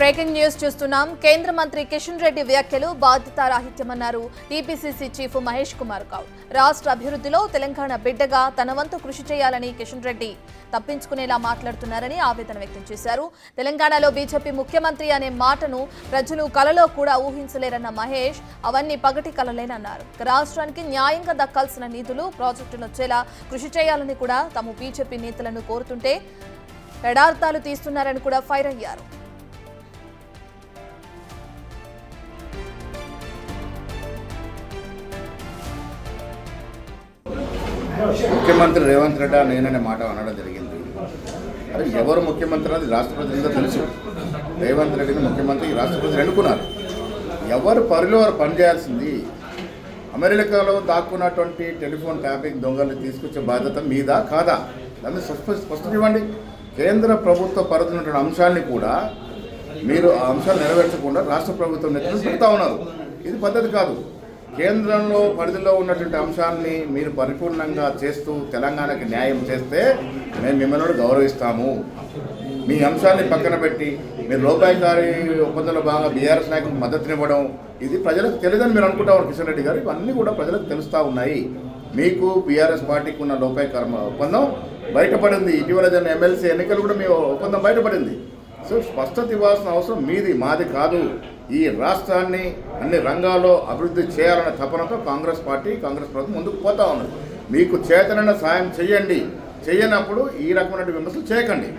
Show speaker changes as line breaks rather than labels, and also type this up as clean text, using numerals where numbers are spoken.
Breaking news చూస్తున్నాం. కేంద్ర మంత్రి కిషన్ రెడ్డి వ్యాఖ్యలు బాధ్యతారాహిత్యమన్నారు టీపీసీసీ చీఫ్ మహేష్ కుమార్ గౌడ్. రాష్ట్ర అభివృద్ధిలో తెలంగాణ బిడ్డగా తన వంతు కృషి చేయాలని కిషన్ రెడ్డి తప్పించుకునేలా మాట్లాడుతున్నారని ఆవేదన వ్యక్తం చేశారు. తెలంగాణలో బీజేపీ ముఖ్యమంత్రి అనే మాటను ప్రజలు కలలో కూడా ఊహించలేరన్న మహేష్ అవన్నీ పగటి కలలేనన్నారు. రాష్ట్రానికి న్యాయంగా దక్కాల్సిన నిధులు ప్రాజెక్టులు వచ్చేలా కృషి చేయాలని కూడా తాము బీజేపీ నేతలను కోరుతుంటే పెడార్థాలు తీస్తున్నారని కూడా ఫైర్ అయ్యారు.
ముఖ్యమంత్రి రేవంత్ రెడ్డి నేననే మాట అనడం జరిగింది. అరే ఎవరు ముఖ్యమంత్రి అనేది రాష్ట్ర ప్రజలందరూ తెలుసు. రేవంత్ రెడ్డిని ముఖ్యమంత్రి రాష్ట్ర ప్రజలు ఎన్నుకున్నారు. ఎవరు పరిలో వారు పనిచేయాల్సింది. అమెరికాలో దాక్కున్నటువంటి టెలిఫోన్ ట్యాపింగ్ దొంగలు తీసుకొచ్చే బాధ్యత మీదా కాదా దాన్ని స్పష్టం ఇవ్వండి. కేంద్ర ప్రభుత్వ పరిధిలో ఉన్నటువంటి అంశాన్ని కూడా మీరు ఆ అంశాలు నెరవేర్చకుండా రాష్ట్ర ప్రభుత్వం నెత్తులు పెడతా ఉన్నారు. ఇది పద్ధతి కాదు. కేంద్రంలో పరిధిలో ఉన్నటువంటి అంశాన్ని మీరు పరిపూర్ణంగా చేస్తూ తెలంగాణకి న్యాయం చేస్తే మేము మిమ్మల్ని గౌరవిస్తాము. మీ అంశాన్ని పక్కన పెట్టి మీరు లోపాయికారి ఒప్పందంలో భాగంగా బీఆర్ఎస్ నాయకులకు మద్దతునివ్వడం ఇది ప్రజలకు తెలియదని మీరు అనుకుంటా ఉన్నారు కిషన్ రెడ్డి గారు. ఇవన్నీ కూడా ప్రజలకు తెలుస్తూ ఉన్నాయి. మీకు బీఆర్ఎస్ పార్టీకి ఉన్న లోపాయికార ఒప్పందం బయటపడింది. ఇటీవల జరిగిన ఎమ్మెల్సీ ఎన్నికలు కూడా మీ ఒప్పందం బయటపడింది. సో స్పష్టత ఇవ్వాల్సిన అవసరం మీది, మాది కాదు. ఈ రాష్ట్రాన్ని అన్ని రంగాల్లో అభివృద్ధి చేయాలన్న తపనతో కాంగ్రెస్ పార్టీ, కాంగ్రెస్ ప్రభుత్వం ముందుకు పోతా ఉన్నది. మీకు చేతనైన సాయం చేయండి. చేయనప్పుడు ఈ రకమైన విమర్శలు చేయకండి.